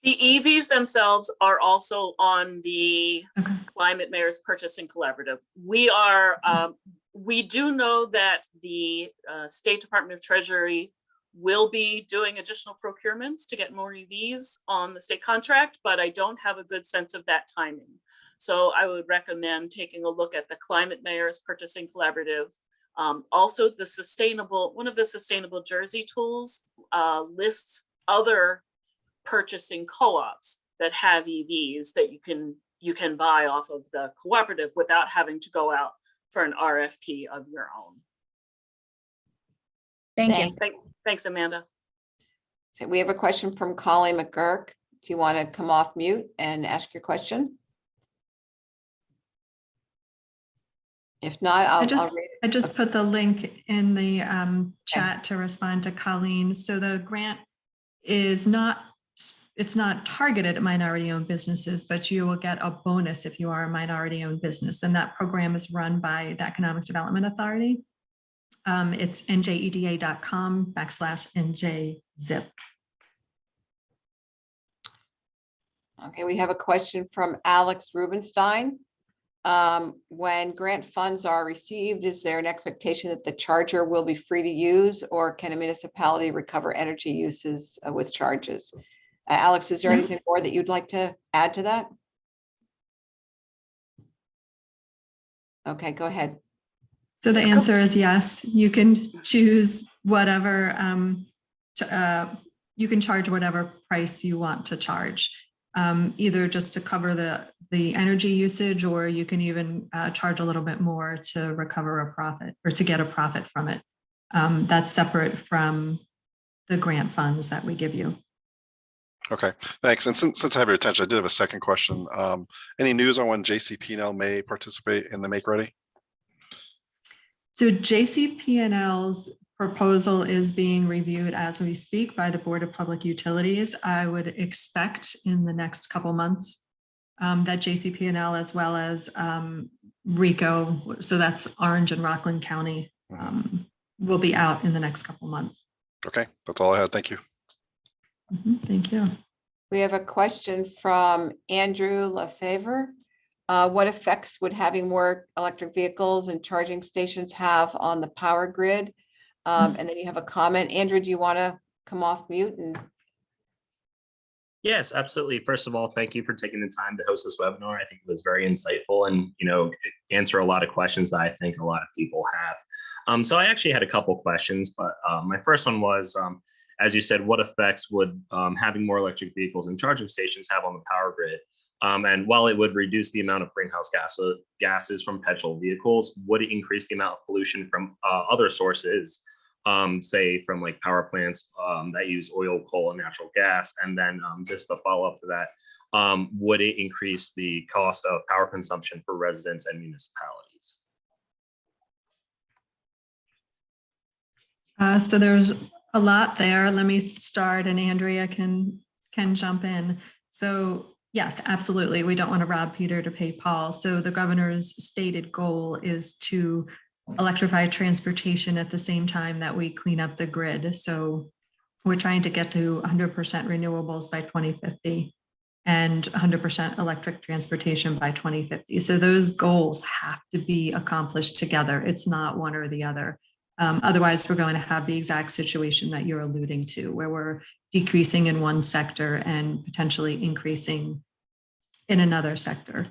The EVs themselves are also on the Okay. Climate Mayor's Purchasing Collaborative. We are, we do know that the State Department of Treasury will be doing additional procurements to get more EVs on the state contract, but I don't have a good sense of that timing. So I would recommend taking a look at the Climate Mayor's Purchasing Collaborative. Also, one of the Sustainable Jersey tools lists other purchasing co-ops that have EVs that you can buy off of the cooperative without having to go out for an RFP of your own. Thank you. Thanks, Amanda. So we have a question from Colleen McGurk. Do you want to come off mute and ask your question? If not, I'll read it. I just put the link in the chat to respond to Colleen. So the grant is it's not targeted at minority-owned businesses, but you will get a bonus if you are a minority-owned business. And that program is run by the Economic Development Authority. It's njeda.com/NJZIP. Okay, we have a question from Alex Rubenstein. When grant funds are received, is there an expectation that the charger will be free to use, or can a municipality recover energy uses with charges? Alex, is there anything more that you'd like to add to that? Okay, go ahead. So the answer is yes. You can choose whatever, you can charge whatever price you want to charge, either just to cover the energy usage, or you can even charge a little bit more to recover a profit or to get a profit from it. That's separate from the grant funds that we give you. Okay, thanks. And since I have your attention, I did have a second question. Any news on when JCP&L may participate in the Make Ready? So JCP&L's proposal is being reviewed as we speak by the Board of Public Utilities. I would expect in the next couple months that JCP&L as well as RICO, so that's Orange and Rockland County, will be out in the next couple months. Okay, that's all I had. Thank you. Thank you. We have a question from Andrew Lefevre. What effects would having more electric vehicles and charging stations have on the power grid? And then you have a comment. Andrew, do you want to come off mute? And Yes, absolutely. First of all, thank you for taking the time to host this webinar. I think it was very insightful and, answer a lot of questions that I think a lot of people have. So I actually had a couple questions, but my first one was, as you said, what effects would having more electric vehicles and charging stations have on the power grid? And while it would reduce the amount of greenhouse gases from petrol vehicles, would it increase the amount of pollution from other sources? Say from like power plants that use oil, coal, and natural gas. And then just to follow up to that, would it increase the cost of power consumption for residents and municipalities? So there's a lot there. Let me start and Andrea can jump in. So yes, absolutely. We don't want to rob Peter to pay Paul. So the governor's stated goal is to electrify transportation at the same time that we clean up the grid. So we're trying to get to 100% renewables by 2050 and 100% electric transportation by 2050. So those goals have to be accomplished together. It's not one or the other. Otherwise, we're going to have the exact situation that you're alluding to, where we're decreasing in one sector and potentially increasing in another sector.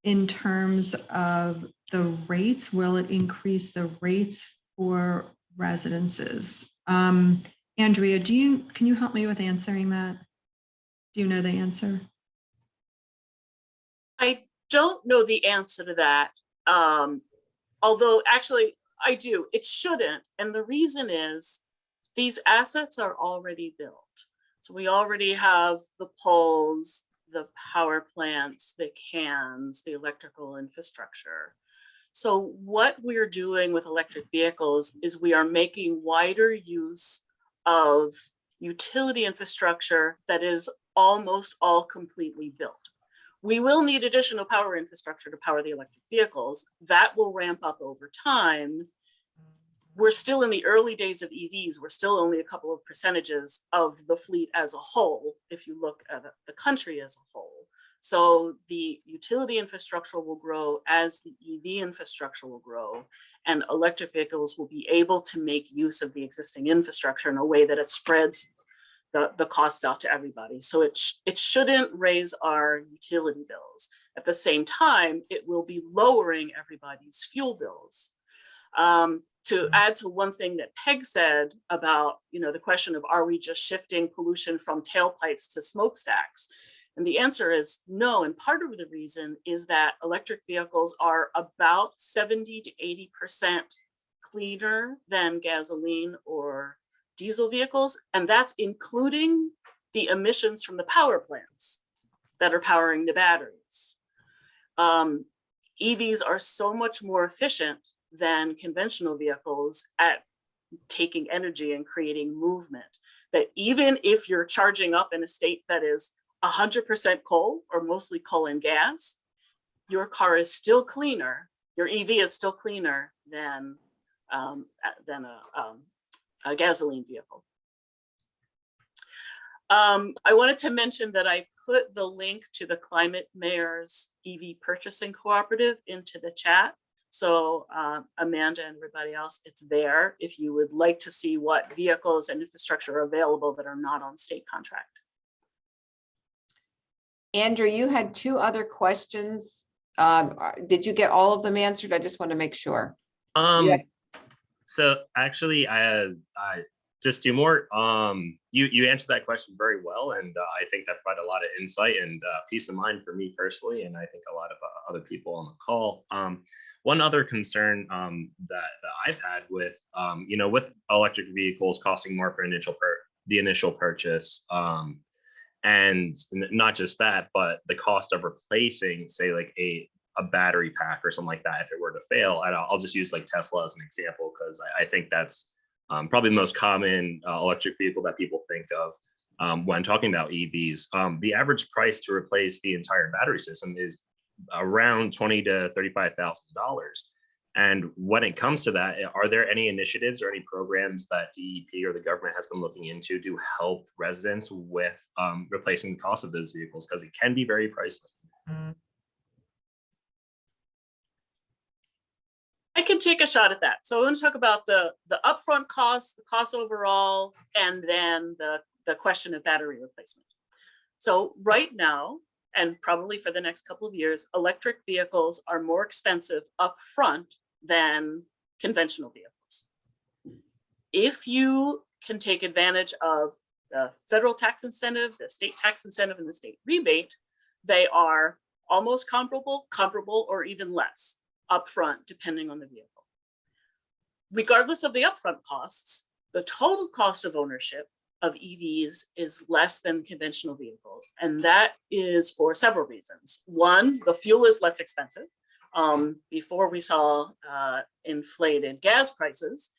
In terms of the rates, will it increase the rates for residences? Andrea, can you help me with answering that? Do you know the answer? I don't know the answer to that. Although actually I do. It shouldn't. And the reason is these assets are already built. So we already have the poles, the power plants, the cans, the electrical infrastructure. So what we're doing with electric vehicles is we are making wider use of utility infrastructure that is almost all completely built. We will need additional power infrastructure to power the electric vehicles. That will ramp up over time. We're still in the early days of EVs. We're still only a couple of percentages of the fleet as a whole, if you look at the country as a whole. So the utility infrastructure will grow as the EV infrastructure will grow, and electric vehicles will be able to make use of the existing infrastructure in a way that it spreads the cost out to everybody. So it shouldn't raise our utility bills. At the same time, it will be lowering everybody's fuel bills. To add to one thing that Peg said about, the question of, are we just shifting pollution from tailpipes to smokestacks? And the answer is no. And part of the reason is that electric vehicles are about 70 to 80% cleaner than gasoline or diesel vehicles. And that's including the emissions from the power plants that are powering the batteries. EVs are so much more efficient than conventional vehicles at taking energy and creating movement, that even if you're charging up in a state that is 100% coal or mostly coal and gas, your car is still cleaner, your EV is still cleaner than a gasoline vehicle. I wanted to mention that I put the link to the Climate Mayor's EV Purchasing Cooperative into the chat. So Amanda and everybody else, it's there if you would like to see what vehicles and infrastructure are available that are not on state contract. Andrew, you had two other questions. Did you get all of them answered? I just want to make sure. So actually, I just two more. You answered that question very well, and I think that provided a lot of insight and peace of mind for me personally, and I think a lot of other people on the call. One other concern that I've had with with electric vehicles costing more for initial the initial purchase. And not just that, but the cost of replacing, say, like a battery pack or something like that, if it were to fail. And I'll just use like Tesla as an example, because I think that's probably the most common electric vehicle that people think of when talking about EVs. The average price to replace the entire battery system is around $20,000 to $35,000. And when it comes to that, are there any initiatives or any programs that DEP or the government has been looking into to help residents with replacing the cost of those vehicles? Because it can be very pricey. I can take a shot at that. So I want to talk about the upfront costs, the cost overall, and then the question of battery replacement. So right now, and probably for the next couple of years, electric vehicles are more expensive upfront than conventional vehicles. If you can take advantage of the federal tax incentive, the state tax incentive, and the state rebate, they are almost comparable, or even less upfront, depending on the vehicle. Regardless of the upfront costs, the total cost of ownership of EVs is less than conventional vehicles. And that is for several reasons. One, the fuel is less expensive. Before we saw inflated gas prices,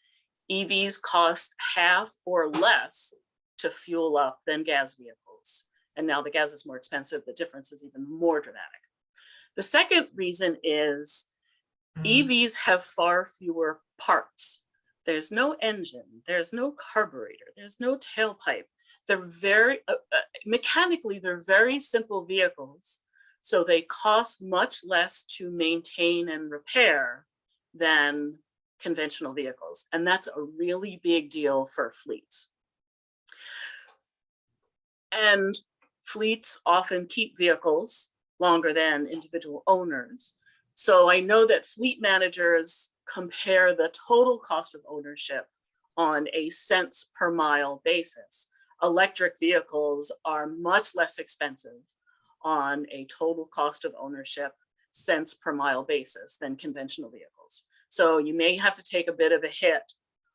EVs cost half or less to fuel up than gas vehicles. And now the gas is more expensive. The difference is even more dramatic. The second reason is EVs have far fewer parts. There's no engine, there's no carburetor, there's no tailpipe. They're very, mechanically, they're very simple vehicles. So they cost much less to maintain and repair than conventional vehicles. And that's a really big deal for fleets. And fleets often keep vehicles longer than individual owners. So I know that fleet managers compare the total cost of ownership on a cents per mile basis. Electric vehicles are much less expensive on a total cost of ownership cents per mile basis than conventional vehicles. So you may have to take a bit of a hit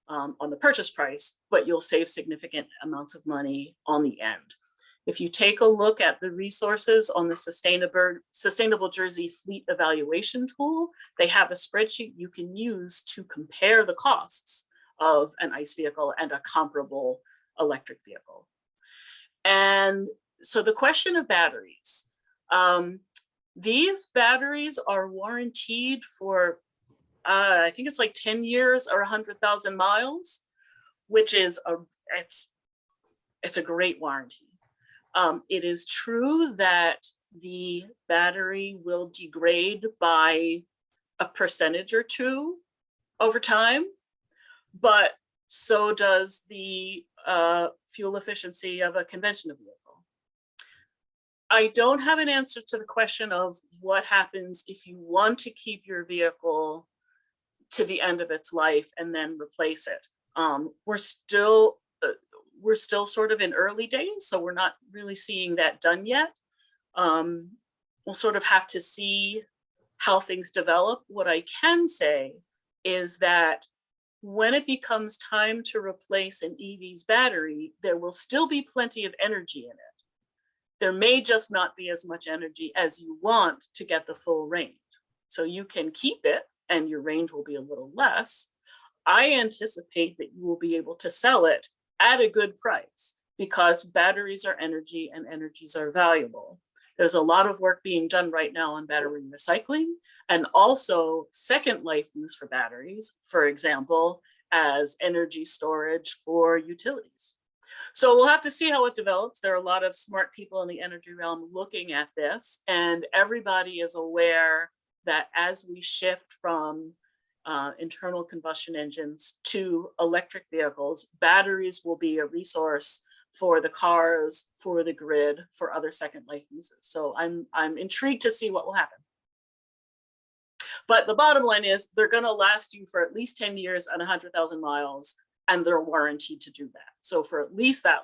on the purchase price, but you'll save significant amounts of money on the end. If you take a look at the resources on the Sustainable Jersey Fleet Evaluation Tool, they have a spreadsheet you can use to compare the costs of an ICE vehicle and a comparable electric vehicle. And so the question of batteries, these batteries are warranted for, I think it's like 10 years or 100,000 miles, which is it's a great warranty. It is true that the battery will degrade by a percentage or two over time, but so does the fuel efficiency of a conventional vehicle. I don't have an answer to the question of what happens if you want to keep your vehicle to the end of its life and then replace it. We're still sort of in early days, so we're not really seeing that done yet. We'll sort of have to see how things develop. What I can say is that when it becomes time to replace an EV's battery, there will still be plenty of energy in it. There may just not be as much energy as you want to get the full range. So you can keep it and your range will be a little less. I anticipate that you will be able to sell it at a good price because batteries are energy and energies are valuable. There's a lot of work being done right now on battery recycling and also second life use for batteries, for example, as energy storage for utilities. So we'll have to see how it develops. There are a lot of smart people in the energy realm looking at this, and everybody is aware that as we shift from internal combustion engines to electric vehicles, batteries will be a resource for the cars, for the grid, for other second life uses. So I'm intrigued to see what will happen. But the bottom line is they're going to last you for at least 10 years and 100,000 miles, and they're warranted to do that. So for at least that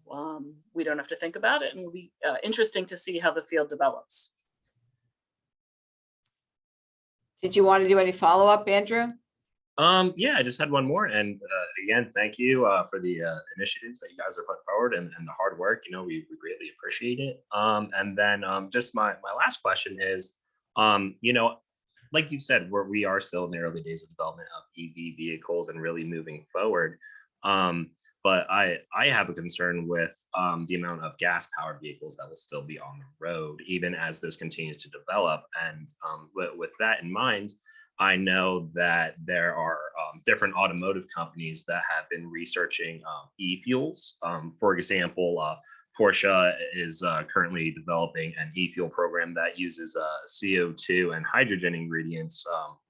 long, we don't have to think about it, and it'll be interesting to see how the field develops. Did you want to do any follow-up, Andrew? Yeah, I just had one more. And again, thank you for the initiatives that you guys are putting forward and the hard work. You know, we greatly appreciate it. And then just my last question is, you know, like you said, we are still in the early days of development of EV vehicles and really moving forward. But I have a concern with the amount of gas-powered vehicles that will still be on the road, even as this continues to develop. And with that in mind, I know that there are different automotive companies that have been researching e-fuels. For example, Porsche is currently developing an e-fuel program that uses CO2 and hydrogen ingredients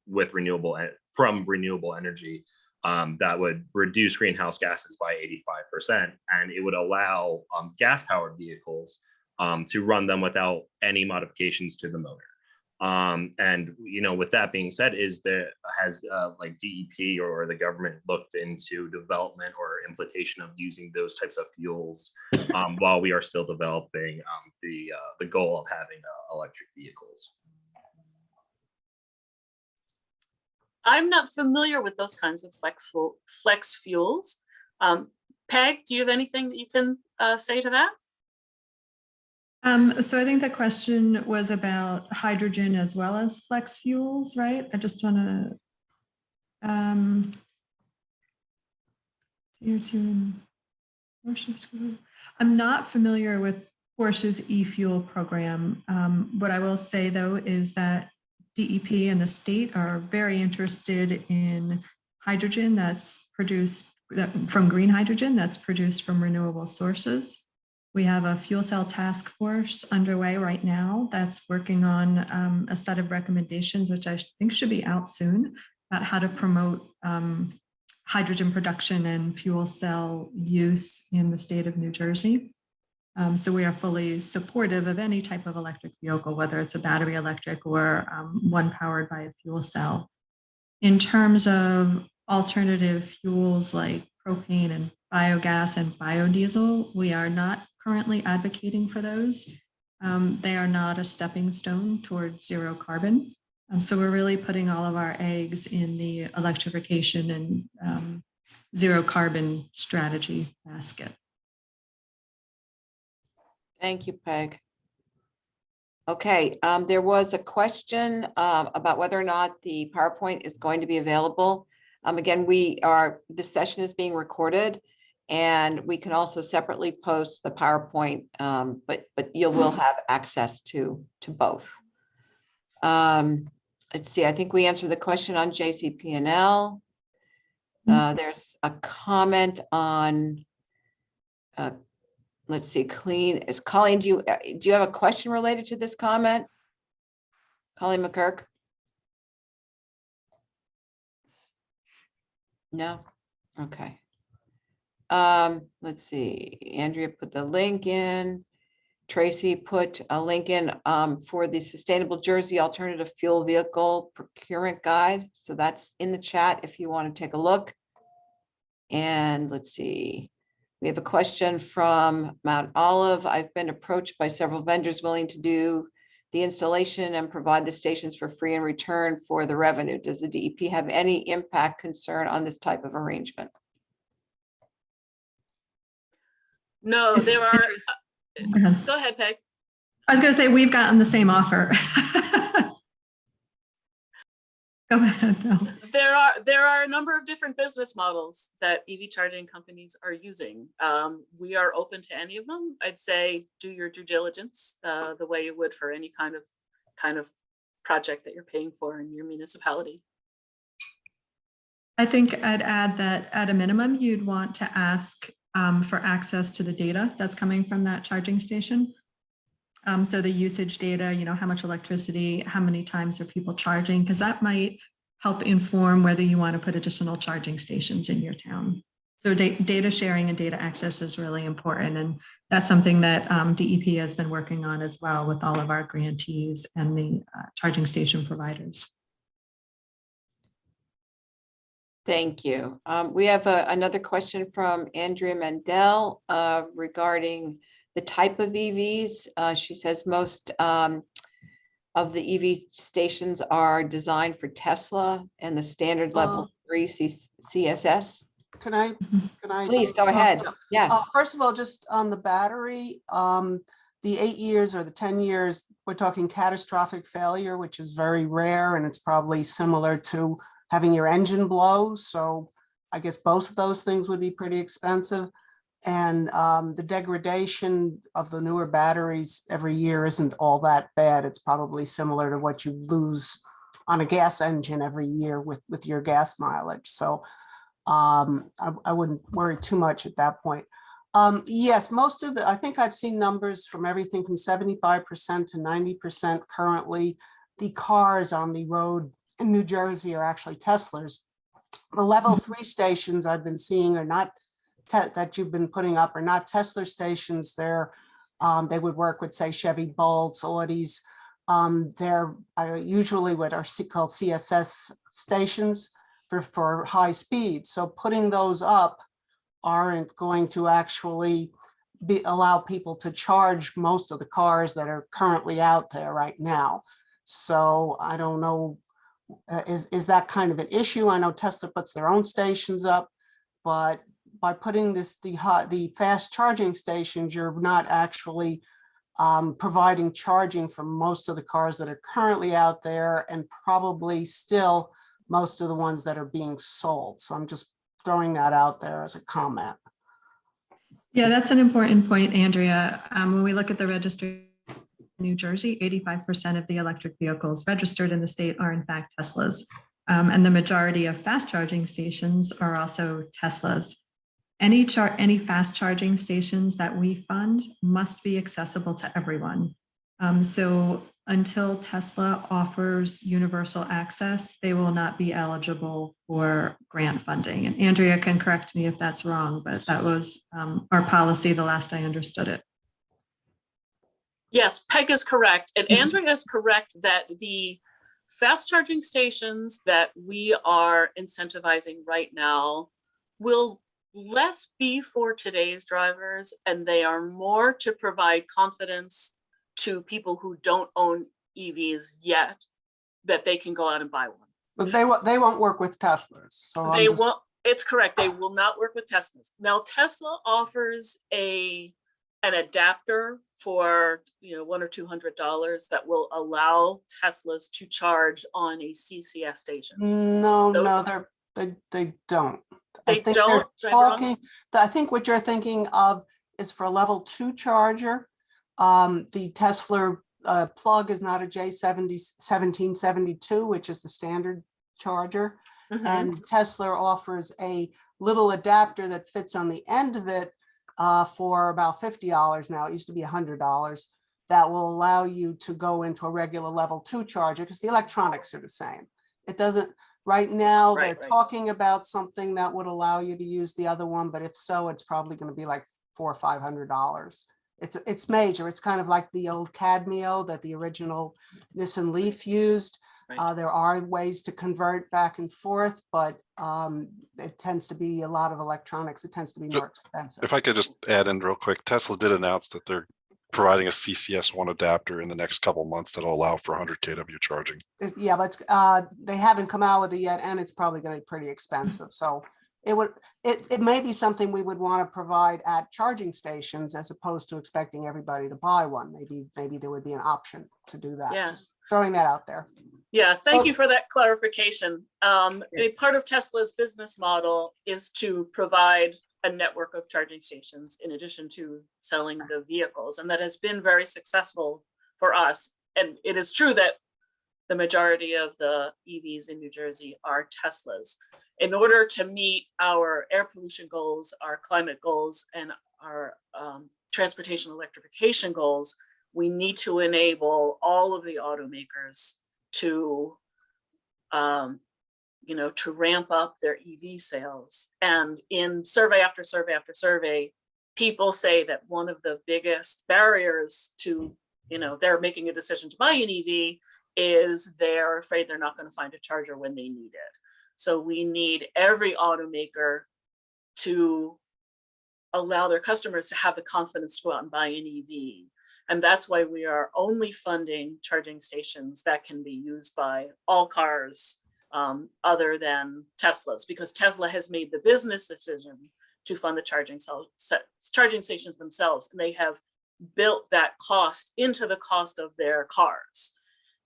with from renewable energy that would reduce greenhouse gases by 85%, and it would allow gas-powered vehicles to run them without any modifications to the motor. And you know, with that being said, has like DEP or the government looked into development or implementation of using those types of fuels while we are still developing the goal of having electric vehicles? I'm not familiar with those kinds of flex fuels. Peg, do you have anything that you can say to that? So I think the question was about hydrogen as well as flex fuels, right? I just want to CO2 and Porsche's. I'm not familiar with Porsche's e-fuel program. What I will say though is that DEP and the state are very interested in hydrogen that's produced from green hydrogen that's produced from renewable sources. We have a fuel cell task force underway right now that's working on a set of recommendations, which I think should be out soon, about how to promote hydrogen production and fuel cell use in the state of New Jersey. So we are fully supportive of any type of electric vehicle, whether it's a battery electric or one powered by a fuel cell. In terms of alternative fuels like propane and biogas and biodiesel, we are not currently advocating for those. They are not a stepping stone towards zero carbon. So we're really putting all of our eggs in the electrification and zero carbon strategy basket. Thank you, Peg. Okay, there was a question about whether or not the PowerPoint is going to be available. Again, this session is being recorded, and we can also separately post the PowerPoint, but you will have access to both. Let's see, I think we answered the question on JCP&L. There's a comment on, let's see, Colleen, do you have a question related to this comment? Colleen McKirk? No? Okay. Let's see, Andrea put the link in. Tracy put a link in for the Sustainable Jersey Alternative Fuel Vehicle Procurement Guide. So that's in the chat if you want to take a look. And let's see, we have a question from Mount Olive. I've been approached by several vendors willing to do the installation and provide the stations for free in return for the revenue. Does the DEP have any impact concern on this type of arrangement? No, there are. Go ahead, Peg. I was going to say we've gotten the same offer. Go ahead, though. There are a number of different business models that EV charging companies are using. We are open to any of them. I'd say do your due diligence the way you would for any kind of project that you're paying for in your municipality. I think I'd add that at a minimum, you'd want to ask for access to the data that's coming from that charging station. So the usage data, how much electricity, how many times are people charging, because that might help inform whether you want to put additional charging stations in your town. So data sharing and data access is really important. And that's something that DEP has been working on as well with all of our grantees and the charging station providers. Thank you. We have another question from Andrea Mendel regarding the type of EVs. She says most of the EV stations are designed for Tesla and the standard level 3 CSS? Can I? Please go ahead. Yes. First of all, just on the battery, the 8 years or the 10 years, we're talking catastrophic failure, which is very rare, and it's probably similar to having your engine blow. So I guess both of those things would be pretty expensive. And the degradation of the newer batteries every year isn't all that bad. It's probably similar to what you lose on a gas engine every year with your gas mileage. So I wouldn't worry too much at that point. Yes, most of I think I've seen numbers from everything from 75% to 90% currently. The cars on the road in New Jersey are actually Teslas. The level 3 stations I've been seeing are not that you've been putting up are not Tesla stations. They would work with, say, Chevy Bolts, Audis. They're usually what are called CSS stations for high speed. So putting those up aren't going to actually allow people to charge most of the cars that are currently out there right now. So I don't know, is that kind of an issue? I know Tesla puts their own stations up, but by putting the fast charging stations, you're not actually providing charging for most of the cars that are currently out there, and probably still most of the ones that are being sold. So I'm just throwing that out there as a comment. Yeah, that's an important point, Andrea. When we look at the registry in New Jersey, 85% of the electric vehicles registered in the state are in fact Teslas. And the majority of fast charging stations are also Teslas. Any fast charging stations that we fund must be accessible to everyone. So until Tesla offers universal access, they will not be eligible for grant funding. And Andrea can correct me if that's wrong, but that was our policy the last I understood it. Yes, Peg is correct. And Andrea is correct that the fast charging stations that we are incentivizing right now will less be for today's drivers, and they are more to provide confidence to people who don't own EVs yet that they can go out and buy one. But they won't work with Teslas. So They won't. It's correct. They will not work with Teslas. Now, Tesla offers an adapter for $100 or $200 that will allow Teslas to charge on a CCS station. No, they don't. I think what you're thinking of is for a level 2 charger. The Tesla plug is not a J1772, which is the standard charger. Mm-hmm. And Tesla offers a little adapter that fits on the end of it for about $50 now. It used to be $100. That will allow you to go into a regular level 2 charger because the electronics are the same. It doesn't. Right now, they're talking about something that would allow you to use the other one, but if so, it's probably going to be like $400 or $500. It's major. It's kind of like the old Cadmio that the original Nissan Leaf used. Right. There are ways to convert back and forth, but it tends to be a lot of electronics. It tends to be more expensive. If I could just add in real quick, Tesla did announce that they're providing a CCS1 adapter in the next couple of months that'll allow for 100 kW charging. Yeah, but they haven't come out with it yet, and it's probably going to be pretty expensive. So it may be something we would want to provide at charging stations as opposed to expecting everybody to buy one. Maybe there would be an option to do that. Yeah. Just throwing that out there. Yeah, thank you for that clarification. A part of Tesla's business model is to provide a network of charging stations in addition to selling the vehicles, and that has been very successful for us. And it is true that the majority of the EVs in New Jersey are Teslas. In order to meet our air pollution goals, our climate goals, and our transportation electrification goals, we need to enable all of the automakers to to ramp up their EV sales. And in survey after survey after survey, people say that one of the biggest barriers to, they're making a decision to buy an EV is they're afraid they're not going to find a charger when they need it. So we need every automaker to allow their customers to have the confidence to go out and buy an EV. And that's why we are only funding charging stations that can be used by all cars other than Teslas, because Tesla has made the business decision to fund the charging stations themselves, and they have built that cost into the cost of their cars.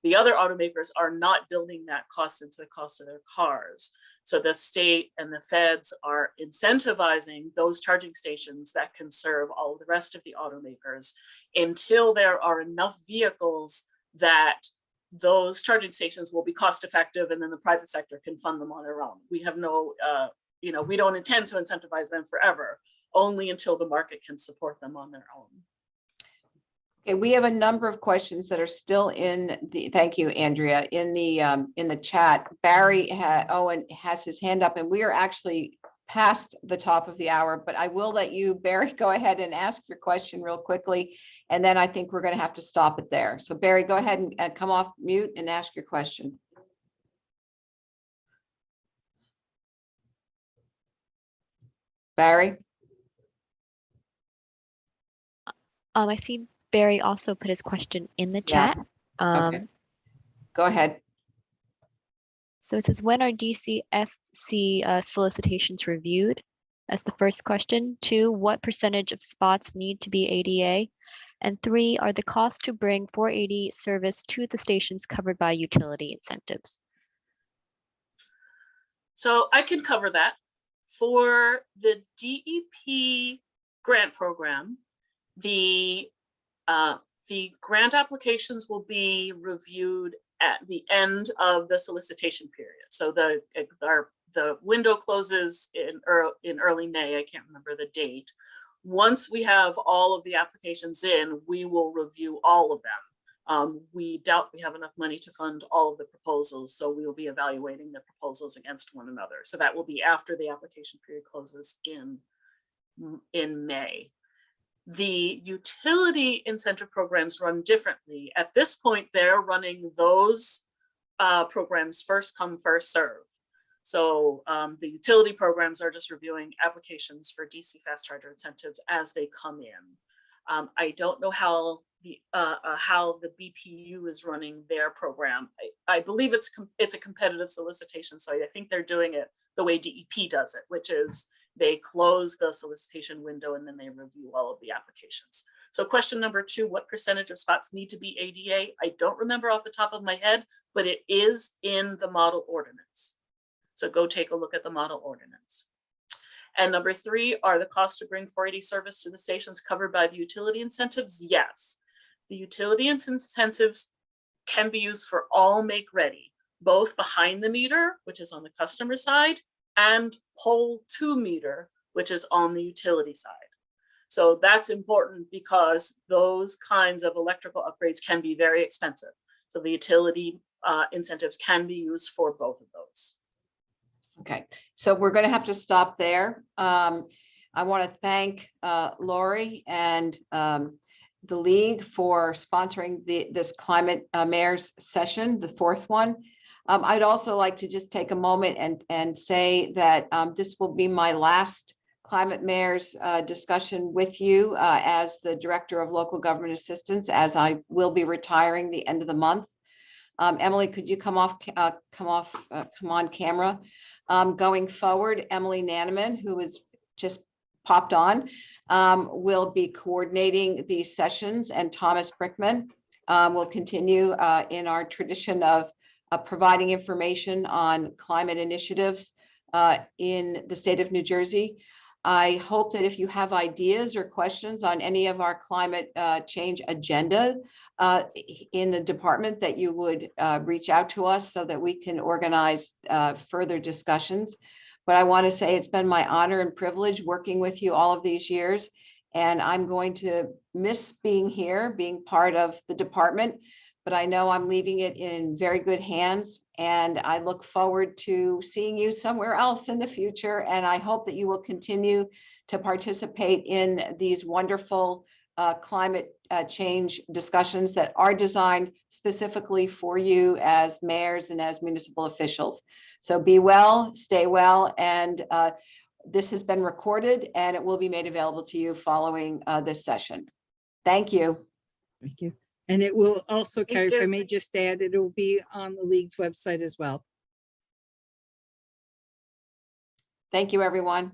The other automakers are not building that cost into the cost of their cars. So the state and the feds are incentivizing those charging stations that can serve all of the rest of the automakers until there are enough vehicles that those charging stations will be cost effective, and then the private sector can fund them on their own. We have no, we don't intend to incentivize them forever, only until the market can support them on their own. Okay, we have a number of questions that are still in the, thank you, Andrea, in the chat. Barry Owen has his hand up, and we are actually past the top of the hour, but I will let you, Barry, go ahead and ask your question real quickly. And then I think we're going to have to stop it there. So Barry, go ahead and come off mute and ask your question. Barry? I see Barry also put his question in the Yeah. chat. Okay. Go ahead. So it says, when are DCFC solicitations reviewed? That's the first question. 2, what percentage of spots need to be ADA? And 3, are the costs to bring 480 service to the stations covered by utility incentives? So I can cover that. For the DEP grant program, the grant applications will be reviewed at the end of the solicitation period. So the window closes in early May. I can't remember the date. Once we have all of the applications in, we will review all of them. We doubt we have enough money to fund all of the proposals, so we will be evaluating the proposals against one another. So that will be after the application period closes in May. The utility incentive programs run differently. At this point, they're running those programs first come, first serve. So the utility programs are just reviewing applications for DC fast charger incentives as they come in. I don't know how the BPU is running their program. I believe it's a competitive solicitation, so I think they're doing it the way DEP does it, which is they close the solicitation window and then they review all of the applications. So question number 2, what percentage of spots need to be ADA? I don't remember off the top of my head, but it is in the model ordinance. So go take a look at the model ordinance. And number 3, are the costs to bring 480 service to the stations covered by the utility incentives? Yes. The utility incentives can be used for all make ready, both behind the meter, which is on the customer side, and pole to meter, which is on the utility side. So that's important because those kinds of electrical upgrades can be very expensive. So the utility incentives can be used for both of those. Okay, so we're going to have to stop there. I want to thank Lori and the League for sponsoring this Climate Mayor's session, the 4th one. I'd also like to just take a moment and say that this will be my last Climate Mayor's discussion with you as the Director of Local Government Assistance, as I will be retiring the end of the month. Emily, could you come on camera? Going forward, Emily Nanneman, who is just popped on, will be coordinating these sessions, and Thomas Brickman will continue in our tradition of providing information on climate initiatives in the state of New Jersey. I hope that if you have ideas or questions on any of our climate change agenda in the department, that you would reach out to us so that we can organize further discussions. But I want to say it's been my honor and privilege working with you all of these years, and I'm going to miss being here, being part of the department, but I know I'm leaving it in very good hands, and I look forward to seeing you somewhere else in the future. And I hope that you will continue to participate in these wonderful climate change discussions that are designed specifically for you as mayors and as municipal officials. So be well, stay well, and this has been recorded and it will be made available to you following this session. Thank you. Thank you. And it will also, Carrie, if I you. may just add, it will be on the league's website as well. Thank you, everyone.